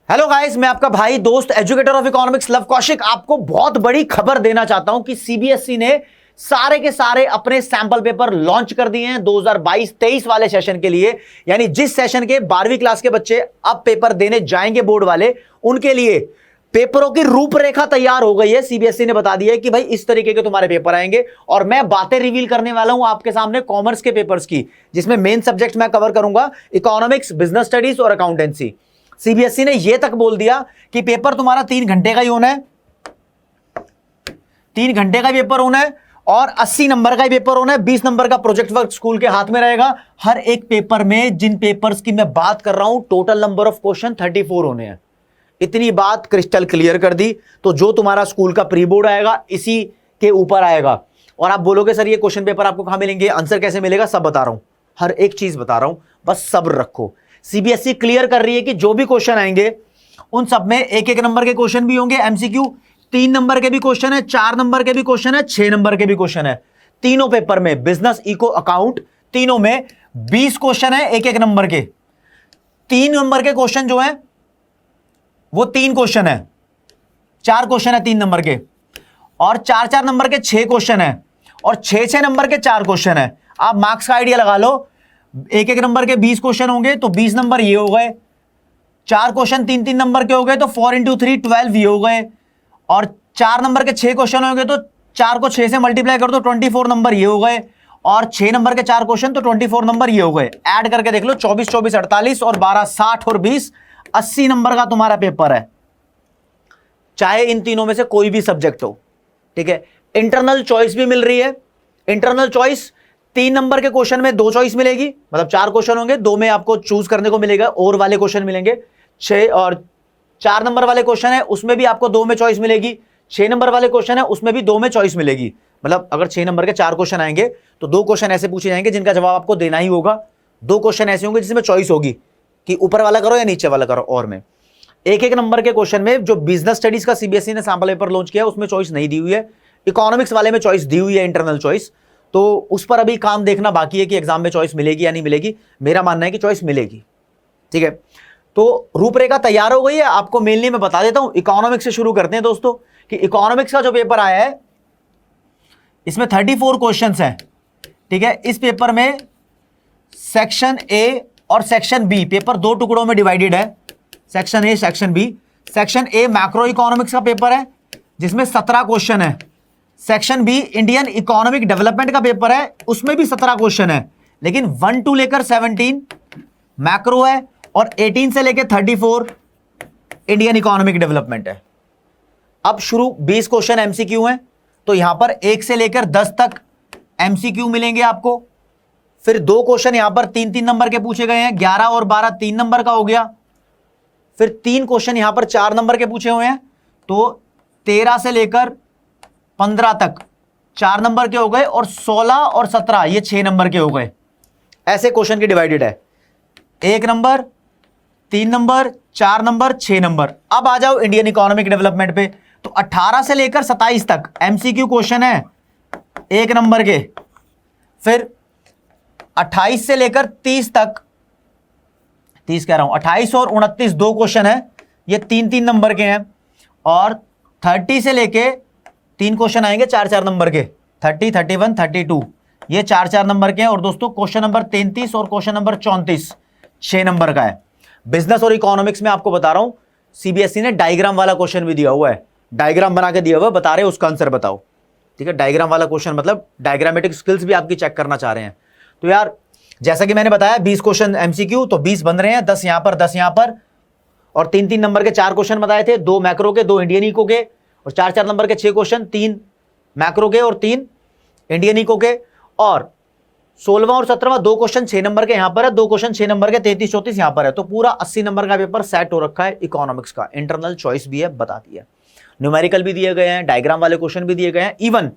Hello guys, मैं आपका भाई दोस्त educator of economics love Kaushik आपको बहुत बड़ी खबर देना चाहता हूं कि सीबीएसई ने सारे के सारे अपने सैंपल पेपर लॉन्च कर दिए हैं 2022-23 वाले सेशन के लिए। यानी जिस सेशन के 12वीं क्लास के बच्चे अब पेपर देने जाएंगे बोर्ड वाले, उनके लिए पेपरों की रूपरेखा तैयार हो गई है। सीबीएसई ने बता दिया है कि भाई इस तरीके के तुम्हारे पेपर आएंगे और मैं बातें रिवील करने वाला हूं आपके सामने कॉमर्स के पेपर्स की, जिसमें मेन सब्जेक्ट मैं कवर करूंगा इकोनॉमिक्स, बिजनेस स्टडीज और अकाउंटेंसी। सीबीएसई ने यह तक बोल दिया कि पेपर तुम्हारा 3 घंटे का ही होना है, 3 घंटे का पेपर होना है और 80 नंबर का ही पेपर होना है। 20 नंबर का प्रोजेक्ट वर्क स्कूल के हाथ में रहेगा। हर एक पेपर में, जिन पेपर्स की मैं बात कर रहा हूं, टोटल नंबर ऑफ क्वेश्चन 34 होने हैं। इतनी बात क्रिस्टल क्लियर कर दी। तो जो तुम्हारा स्कूल का प्री बोर्ड आएगा इसी के ऊपर आएगा। और आप बोलोगे सर ये क्वेश्चन पेपर आपको कहां मिलेंगे, आंसर कैसे मिलेगा, सब बता रहा हूं, हर एक चीज बता रहा हूं, बस सब्र रखो। सीबीएसई क्लियर कर रही है कि जो भी क्वेश्चन आएंगे उन सब में 1-1 नंबर के क्वेश्चन भी होंगे, एमसीक्यू 3 नंबर के भी क्वेश्चन है, 4 नंबर के भी क्वेश्चन है, 6 नंबर के भी क्वेश्चन है। तीनों पेपर में बिजनेस, इको, अकाउंट, तीनों में 20 क्वेश्चन है 1-1 नंबर के। 3 नंबर के क्वेश्चन जो है वो 3 क्वेश्चन है, 4 क्वेश्चन है 3 नंबर के, और 4-4 नंबर के 6 क्वेश्चन है, और 6-6 नंबर के 4 क्वेश्चन है। आप मार्क्स का आइडिया लगा लो, 1-1 नंबर के 20 क्वेश्चन होंगे तो 20 नंबर ये हो गए, 4 क्वेश्चन 3-3 नंबर के हो गए तो 4 × 3 12 ये हो गए, और 4 नंबर के 6 क्वेश्चन होंगे तो 4 को 6 से मल्टीप्लाई कर दो 24 नंबर ये हो गए, और 6 नंबर के 4 क्वेश्चन तो 24 नंबर ये हो गए। ऐड करके देख लो, 24 24 48 और 12 60 और 20 80 नंबर का तुम्हारा पेपर है, चाहे इन तीनों में से कोई भी सब्जेक्ट हो। ठीक है, इंटरनल चॉइस भी मिल रही है। इंटरनल चॉइस 3 नंबर के क्वेश्चन में 2 चॉइस मिलेगी, मतलब 4 क्वेश्चन होंगे, 2 में आपको चूज करने को मिलेगा, और वाले क्वेश्चन मिलेंगे। 6 और 4 नंबर वाले क्वेश्चन है उसमें भी आपको 2 में चॉइस मिलेगी। 6 नंबर वाले क्वेश्चन है उसमें भी 2 में चॉइस मिलेगी। मतलब अगर 6 नंबर के 4 क्वेश्चन आएंगे तो 2 क्वेश्चन ऐसे पूछे जाएंगे जिनका जवाब आपको देना ही होगा, 2 क्वेश्चन ऐसे होंगे जिसमें चॉइस होगी कि ऊपर वाला करो या नीचे वाला करो। और में 1-1 नंबर के क्वेश्चन में जो बिजनेस स्टडीज का सीबीएसई ने सैंपल पेपर लॉन्च किया उसमें चॉइस नहीं दी हुई है, इकोनॉमिक्स वाले में चॉइस दी हुई है, इंटरनल चॉइस। तो उस पर अभी काम देखना बाकी है कि एग्जाम में चॉइस मिलेगी या नहीं मिलेगी। मेरा मानना है कि चॉइस मिलेगी। ठीक है, तो रूपरेखा तैयार हो गई है, आपको मेनली मैं बता देता हूं। इकोनॉमिक्स से शुरू करते हैं दोस्तों कि इकोनॉमिक्स का जो पेपर आया है इसमें 34 क्वेश्चंस हैं। ठीक है, इस पेपर में सेक्शन ए और सेक्शन बी, पेपर 2 टुकड़ों में डिवाइडेड है, section A, section B. Section A macro economics का पेपर है जिसमें 17 क्वेश्चन है। Section B Indian economic development का पेपर है, उसमें भी 17 क्वेश्चन है, लेकिन 1 to लेकर 17 मैक्रो है और 18 से लेकर 34 इंडियन इकोनॉमिक डेवलपमेंट है। अब शुरू 20 क्वेश्चन एमसीक्यू हैं, तो यहां पर 1 से लेकर 10 तक एमसीक्यू मिलेंगे आपको। फिर 2 क्वेश्चन यहां पर 3-3 नंबर के पूछे गए हैं, 11 और 12 3 नंबर का हो गया। फिर 3 क्वेश्चन यहां पर 4 नंबर के पूछे हुए हैं, तो 13 से लेकर 15 तक 4 नंबर के हो गए, और 16 और 17 ये 6 नंबर के हो गए। ऐसे क्वेश्चन की डिवाइडेड है, 1 नंबर, 3 नंबर, 4 नंबर, 6 नंबर। अब आ जाओ इंडियन इकोनॉमिक डेवलपमेंट पे, तो 18 से लेकर 27 तक एमसीक्यू क्वेश्चन है 1 नंबर के। फिर 28 से लेकर 30 तक, 30 कह रहा हूं, 28 और 29 2 क्वेश्चन है, ये 3-3 नंबर के हैं। और 30 से लेके 3 क्वेश्चन आएंगे 4-4 नंबर के, 30, 31, 32, ये 4-4 नंबर के हैं। और दोस्तों क्वेश्चन नंबर 33 और क्वेश्चन नंबर 34 6 नंबर का है। बिजनेस और इकोनॉमिक्स में आपको बता रहा हूं सीबीएसई ने डायग्राम वाला क्वेश्चन भी दिया हुआ है, डायग्राम बना के दिया हुआ है, बता रहे हैं उसका आंसर बताओ। ठीक है, डायग्राम वाला क्वेश्चन मतलब डायग्रामेटिक स्किल्स भी आपकी चेक करना चाह रहे हैं। तो यार जैसा कि मैंने बताया 20 क्वेश्चन एमसीक्यू, तो 20 बन रहे हैं, 10 यहां पर, 10 यहां पर, और 3-3 नंबर के 4 क्वेश्चन बताए थे, 2 मैक्रो के, 2 इंडियन इको के, और 4-4 नंबर के 6 क्वेश्चन, 3 मैक्रो के और 3 इंडियन इको के। और 16वां और 17वां 2 क्वेश्चन 6 नंबर के यहां पर है, 2 क्वेश्चन 6 नंबर के, 33 34 यहां पर है। तो पूरा 80 नंबर का पेपर सेट हो रखा है इकोनॉमिक्स का। इंटरनल चॉइस भी है, बता दी है, न्यूमेरिकल भी दिए गए हैं, डायग्राम वाले क्वेश्चन भी दिए गए हैं। इवन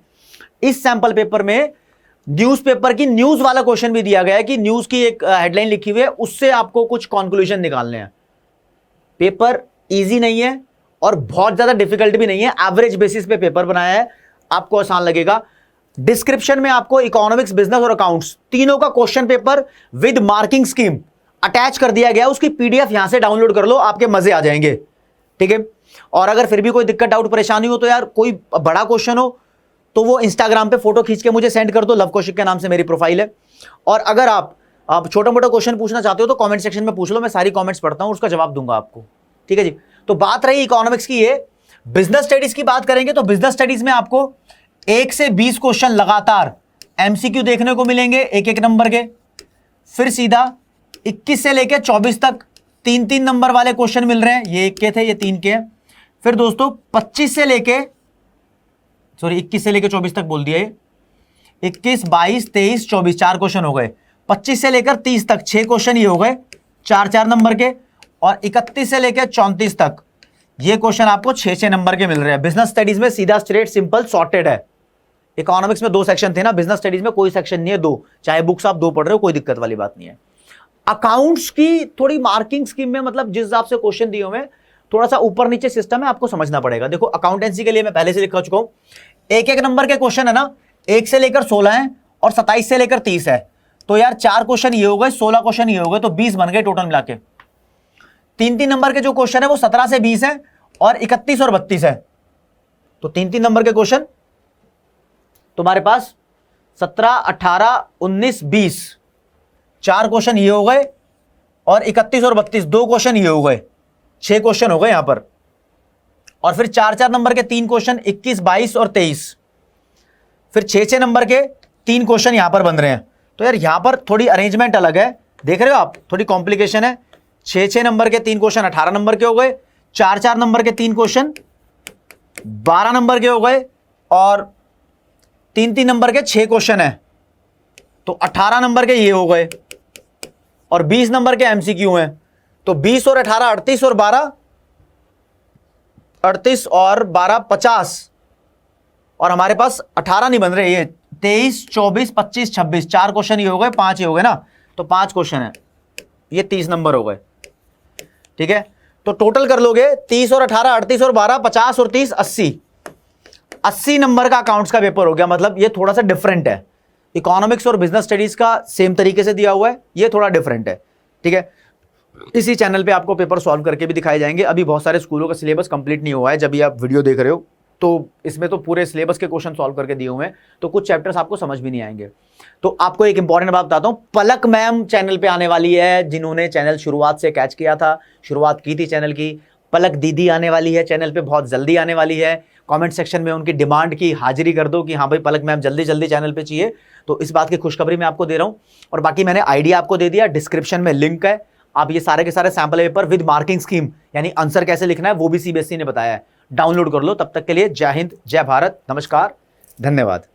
इस सैंपल पेपर में न्यूज़पेपर की न्यूज वाला क्वेश्चन भी दिया गया है कि न्यूज की एक हेडलाइन लिखी हुई है, उससे आपको कुछ कंक्लूजन निकालने हैं। पेपर इजी नहीं है और बहुत ज्यादा डिफिकल्ट भी नहीं है, एवरेज बेसिस पे पेपर बनाया है, आपको आसान लगेगा। डिस्क्रिप्शन में आपको इकोनॉमिक्स, बिजनेस और अकाउंट्स तीनों का question paper with marking scheme attach कर दिया गया, उसकी पीडीएफ यहां से डाउनलोड कर लो, आपके मजे आ जाएंगे। ठीक है, और अगर फिर भी कोई दिक्कत डाउट परेशानी हो तो यार कोई बड़ा क्वेश्चन हो तो वो इंस्टाग्राम पे फोटो खींच के मुझे सेंड कर दो, लव कौशिक के नाम से मेरी प्रोफाइल है। और अगर आप छोटा मोटा क्वेश्चन पूछना चाहते हो तो कमेंट सेक्शन में पूछ लो, मैं सारी कमेंट्स पढ़ता हूं, उसका जवाब दूंगा आपको। ठीक है जी। तो बात रही इकोनॉमिक्स की, ये बिजनेस स्टडीज की बात करेंगे तो बिजनेस स्टडीज में आपको 1 से 20 क्वेश्चन लगातार एमसीक्यू देखने को मिलेंगे, एक एक नंबर के। फिर सीधा 21 से लेकर 24 तक 3-3 नंबर वाले क्वेश्चन मिल रहे हैं, ये 1 के थे, ये 3 के हैं। फिर दोस्तों 21 से लेके 24 तक बोल दिया, ये 21, 22, 23, 24 4 क्वेश्चन हो गए। 25 से लेकर 30 तक 6 क्वेश्चन ये हो गए 4-4 नंबर के। और 31 से लेकर 34 तक ये क्वेश्चन आपको 6-6 नंबर के मिल रहे हैं। बिजनेस स्टडीज में सीधा स्ट्रेट सिंपल सॉर्टेड है। इकोनॉमिक्स में 2 सेक्शन थे ना, बिजनेस स्टडीज में कोई सेक्शन नहीं है, 2, चाहे बुक्स आप 2 पढ़ रहे हो, कोई दिक्कत वाली बात नहीं है। अकाउंट्स की थोड़ी मार्किंग स्कीम में, मतलब जिस हिसाब से क्वेश्चन दिए हुए, थोड़ा सा ऊपर नीचे सिस्टम है, आपको समझना पड़ेगा। देखो अकाउंटेंसी के लिए मैं पहले से लिख चुका हूं, एक एक नंबर के क्वेश्चन है ना, 1 से लेकर 16 है और 27 से लेकर 30 है। तो यार 4 क्वेश्चन ये हो गए, 16 क्वेश्चन ये हो गए, तो 20 बन गए टोटल मिला के। 3-3 नंबर के जो क्वेश्चन है वो 17 से 20 है और 31 और 32 है। तो 3-3 नंबर के क्वेश्चन तुम्हारे पास 17, 18, 19, 20, 4 क्वेश्चन ये हो गए और 31 और 32 2 क्वेश्चन ये हो गए, 6 क्वेश्चन हो गए यहां पर। और फिर 4-4 नंबर के 3 क्वेश्चन 21, 22 और 23। फिर 6-6 नंबर के 3 क्वेश्चन यहां पर बन रहे हैं। तो यार यहां पर थोड़ी अरेंजमेंट अलग है, देख रहे हो आप, थोड़ी कॉम्प्लिकेशन है। 6-6 नंबर के 3 क्वेश्चन 18 नंबर के हो गए, 4-4 नंबर के 3 क्वेश्चन 12 नंबर के हो गए और 3-3 नंबर के 6 क्वेश्चन है तो 18 नंबर के ये हो गए और 20 नंबर के एमसीक्यू हैं। तो 20 और 18 38 और 12 38 और 12 50 और हमारे पास 18 नहीं बन रहे, ये 23, 24, 25, 26 4 क्वेश्चन ये हो गए, 5 ये हो गए ना, तो 5 क्वेश्चन है, ये 30 नंबर हो गए। ठीक है, तो टोटल कर लोगे 30 और 18 38 और 12 50 और 30 80 नंबर का अकाउंट्स का पेपर हो गया। मतलब ये थोड़ा सा डिफरेंट है, इकोनॉमिक्स और बिजनेस स्टडीज का सेम तरीके से दिया हुआ है, ये थोड़ा डिफरेंट है। ठीक है, इसी चैनल पे आपको पेपर सॉल्व करके भी दिखाए जाएंगे। अभी बहुत सारे स्कूलों का सिलेबस कंप्लीट नहीं हुआ है, जब भी आप वीडियो देख रहे हो तो इसमें तो पूरे सिलेबस के क्वेश्चन सॉल्व करके दिए हुए हैं, तो कुछ चैप्टर्स आपको समझ भी नहीं आएंगे। तो आपको एक इंपॉर्टेंट बात बताता हूं, पलक मैम चैनल पे आने वाली है, जिन्होंने चैनल शुरुआत से कैच किया था, शुरुआत की थी चैनल की। पलक दीदी आने वाली है चैनल पे, बहुत जल्दी आने वाली है। कमेंट सेक्शन में उनकी डिमांड की हाजिरी कर दो कि हाँ भाई पलक मैम जल्दी जल्दी चैनल पे चाहिए। तो इस बात की खुशखबरी मैं आपको दे रहा हूं। और बाकी मैंने आइडिया आपको दे दिया, डिस्क्रिप्शन में लिंक है, आप ये सारे के सारे sample paper with marking scheme यानी आंसर कैसे लिखना है वो भी सीबीएसई ने बताया है, डाउनलोड कर लो। तब तक के लिए जय हिंद, जय भारत, नमस्कार, धन्यवाद।